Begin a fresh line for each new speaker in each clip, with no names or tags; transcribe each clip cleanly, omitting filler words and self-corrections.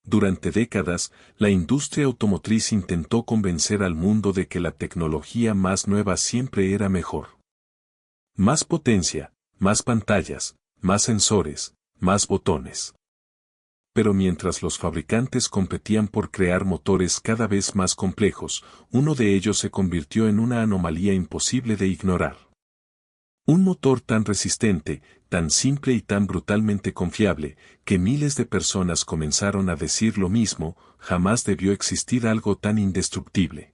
Durante décadas, la industria automotriz intentó convencer al mundo de que la tecnología más nueva siempre era mejor. Más potencia, más pantallas, más sensores, más botones. Pero mientras los fabricantes competían por crear motores cada vez más complejos, uno de ellos se convirtió en una anomalía imposible de ignorar. Un motor tan resistente, tan simple y tan brutalmente confiable, que miles de personas comenzaron a decir lo mismo: jamás debió existir algo tan indestructible.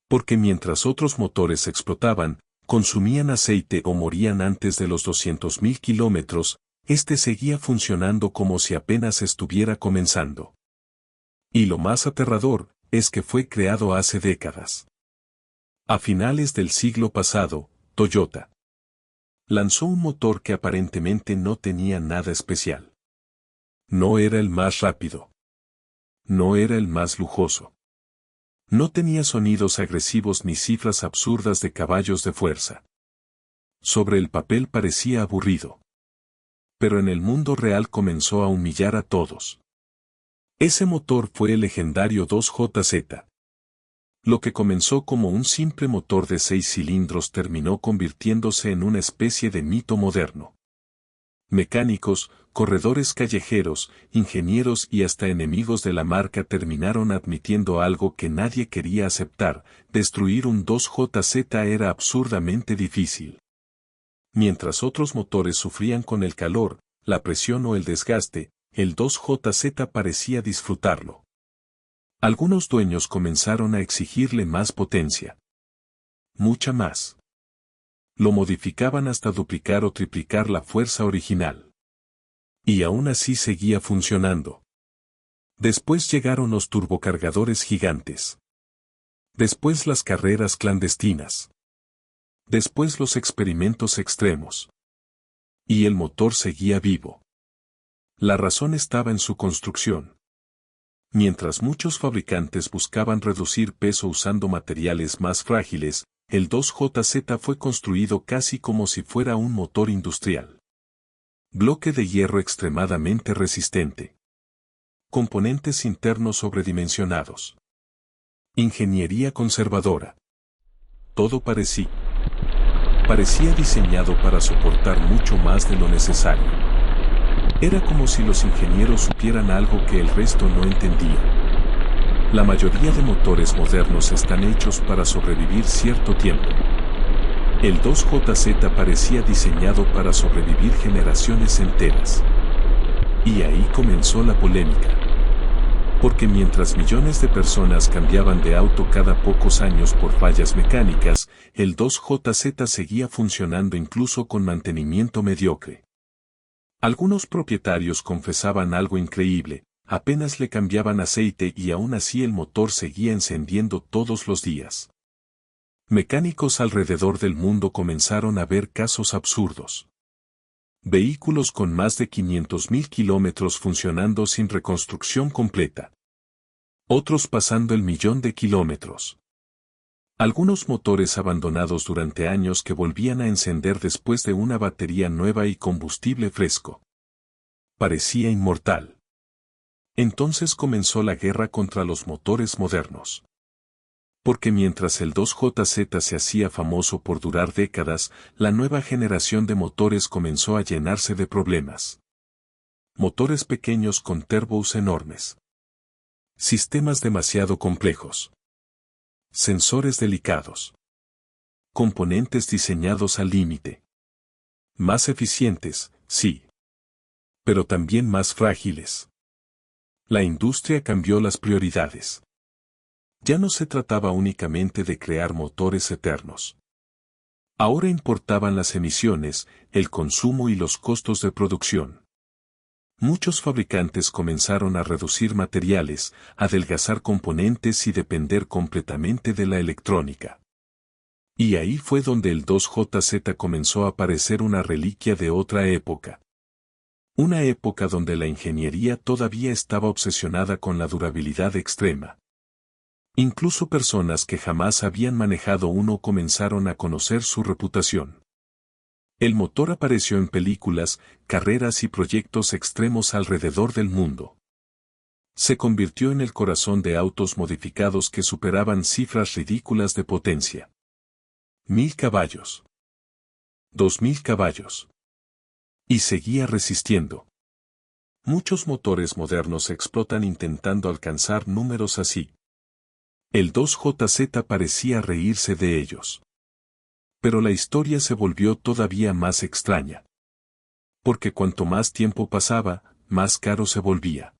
Porque mientras otros motores explotaban, consumían aceite o morían antes de los 200.000 kilómetros, este seguía funcionando como si apenas estuviera comenzando. Y lo más aterrador, es que fue creado hace décadas. A finales del siglo pasado, Toyota lanzó un motor que aparentemente no tenía nada especial. No era el más rápido. No era el más lujoso. No tenía sonidos agresivos ni cifras absurdas de caballos de fuerza. Sobre el papel parecía aburrido. Pero en el mundo real comenzó a humillar a todos. Ese motor fue el legendario 2JZ. Lo que comenzó como un simple motor de 6 cilindros terminó convirtiéndose en una especie de mito moderno. Mecánicos, corredores callejeros, ingenieros y hasta enemigos de la marca terminaron admitiendo algo que nadie quería aceptar: destruir un 2JZ era absurdamente difícil. Mientras otros motores sufrían con el calor, la presión o el desgaste, el 2JZ parecía disfrutarlo. Algunos dueños comenzaron a exigirle más potencia. Mucha más. Lo modificaban hasta duplicar o triplicar la fuerza original. Y aún así seguía funcionando. Después llegaron los turbocargadores gigantes. Después las carreras clandestinas. Después los experimentos extremos. Y el motor seguía vivo. La razón estaba en su construcción. Mientras muchos fabricantes buscaban reducir peso usando materiales más frágiles, el 2JZ fue construido casi como si fuera un motor industrial. Bloque de hierro extremadamente resistente. Componentes internos sobredimensionados. Ingeniería conservadora. Todo parecía diseñado para soportar mucho más de lo necesario. Era como si los ingenieros supieran algo que el resto no entendía. La mayoría de motores modernos están hechos para sobrevivir cierto tiempo. El 2JZ parecía diseñado para sobrevivir generaciones enteras. Y ahí comenzó la polémica. Porque mientras millones de personas cambiaban de auto cada pocos años por fallas mecánicas, el 2JZ seguía funcionando incluso con mantenimiento mediocre. Algunos propietarios confesaban algo increíble: apenas le cambiaban aceite y aún así el motor seguía encendiendo todos los días. Mecánicos alrededor del mundo comenzaron a ver casos absurdos. Vehículos con más de 500.000 kilómetros funcionando sin reconstrucción completa. Otros pasando el 1.000.000 de kilómetros. Algunos motores abandonados durante años que volvían a encender después de una batería nueva y combustible fresco. Parecía inmortal. Entonces comenzó la guerra contra los motores modernos. Porque mientras el 2JZ se hacía famoso por durar décadas, la nueva generación de motores comenzó a llenarse de problemas. Motores pequeños con turbos enormes. Sistemas demasiado complejos. Sensores delicados. Componentes diseñados al límite. Más eficientes, sí. Pero también más frágiles. La industria cambió las prioridades. Ya no se trataba únicamente de crear motores eternos. Ahora importaban las emisiones, el consumo y los costos de producción. Muchos fabricantes comenzaron a reducir materiales, adelgazar componentes y depender completamente de la electrónica. Y ahí fue donde el 2JZ comenzó a parecer una reliquia de otra época. Una época donde la ingeniería todavía estaba obsesionada con la durabilidad extrema. Incluso personas que jamás habían manejado uno comenzaron a conocer su reputación. El motor apareció en películas, carreras y proyectos extremos alrededor del mundo. Se convirtió en el corazón de autos modificados que superaban cifras ridículas de potencia. 1000 caballos. 2000 caballos. Y seguía resistiendo. Muchos motores modernos explotan intentando alcanzar números así. El 2JZ parecía reírse de ellos. Pero la historia se volvió todavía más extraña. Porque cuanto más tiempo pasaba, más caro se volvía.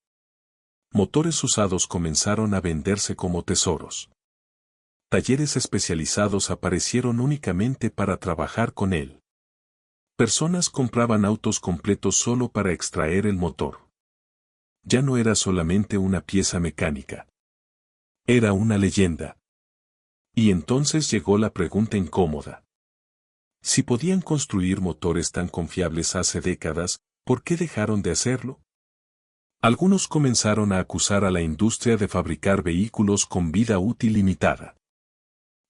Motores usados comenzaron a venderse como tesoros. Talleres especializados aparecieron únicamente para trabajar con él. Personas compraban autos completos solo para extraer el motor. Ya no era solamente una pieza mecánica. Era una leyenda. Y entonces llegó la pregunta incómoda. Si podían construir motores tan confiables hace décadas, ¿por qué dejaron de hacerlo? Algunos comenzaron a acusar a la industria de fabricar vehículos con vida útil limitada.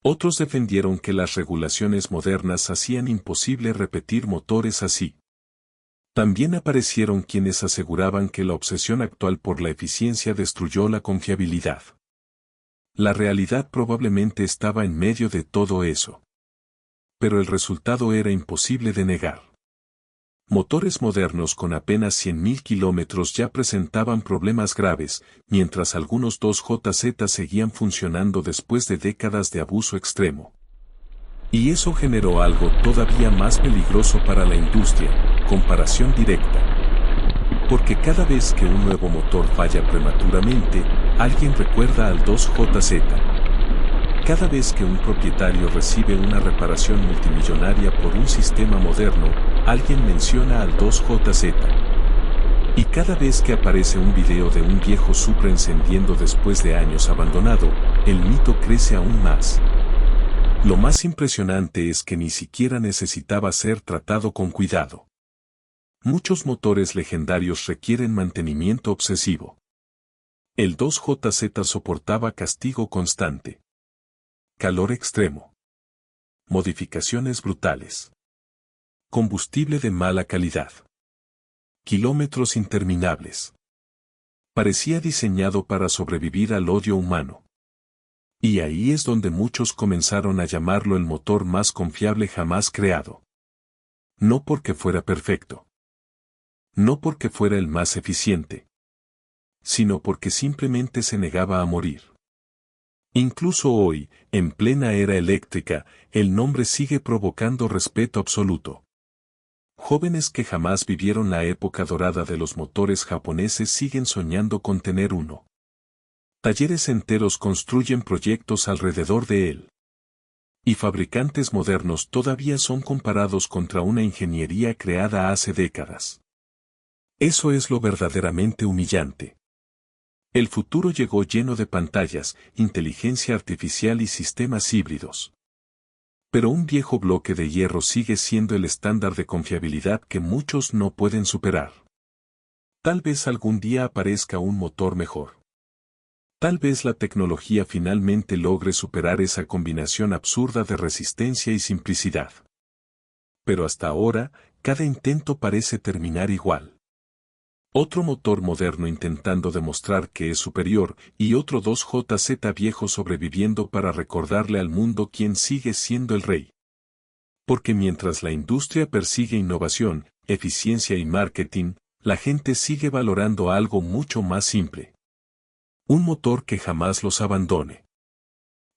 Otros defendieron que las regulaciones modernas hacían imposible repetir motores así. También aparecieron quienes aseguraban que la obsesión actual por la eficiencia destruyó la confiabilidad. La realidad probablemente estaba en medio de todo eso. Pero el resultado era imposible de negar. Motores modernos con apenas 100.000 kilómetros ya presentaban problemas graves, mientras algunos 2JZ seguían funcionando después de décadas de abuso extremo. Y eso generó algo todavía más peligroso para la industria, comparación directa. Porque cada vez que un nuevo motor falla prematuramente, alguien recuerda al 2JZ. Cada vez que un propietario recibe una reparación multimillonaria por un sistema moderno, alguien menciona al 2JZ. Y cada vez que aparece un video de un viejo Supra encendiendo después de años abandonado, el mito crece aún más. Lo más impresionante es que ni siquiera necesitaba ser tratado con cuidado. Muchos motores legendarios requieren mantenimiento obsesivo. El 2JZ soportaba castigo constante. Calor extremo. Modificaciones brutales. Combustible de mala calidad. Kilómetros interminables. Parecía diseñado para sobrevivir al odio humano. Y ahí es donde muchos comenzaron a llamarlo el motor más confiable jamás creado. No porque fuera perfecto. No porque fuera el más eficiente. Sino porque simplemente se negaba a morir. Incluso hoy, en plena era eléctrica, el nombre sigue provocando respeto absoluto. Jóvenes que jamás vivieron la época dorada de los motores japoneses siguen soñando con tener uno. Talleres enteros construyen proyectos alrededor de él. Y fabricantes modernos todavía son comparados contra una ingeniería creada hace décadas. Eso es lo verdaderamente humillante. El futuro llegó lleno de pantallas, inteligencia artificial y sistemas híbridos. Pero un viejo bloque de hierro sigue siendo el estándar de confiabilidad que muchos no pueden superar. Tal vez algún día aparezca un motor mejor. Tal vez la tecnología finalmente logre superar esa combinación absurda de resistencia y simplicidad. Pero hasta ahora, cada intento parece terminar igual. Otro motor moderno intentando demostrar que es superior y otro 2JZ viejo sobreviviendo para recordarle al mundo quién sigue siendo el rey. Porque mientras la industria persigue innovación, eficiencia y marketing, la gente sigue valorando algo mucho más simple. Un motor que jamás los abandone.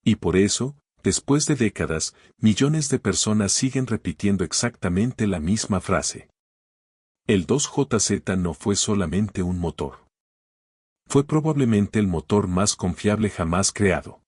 Y por eso, después de décadas, millones de personas siguen repitiendo exactamente la misma frase. El 2JZ no fue solamente un motor. Fue probablemente el motor más confiable jamás creado.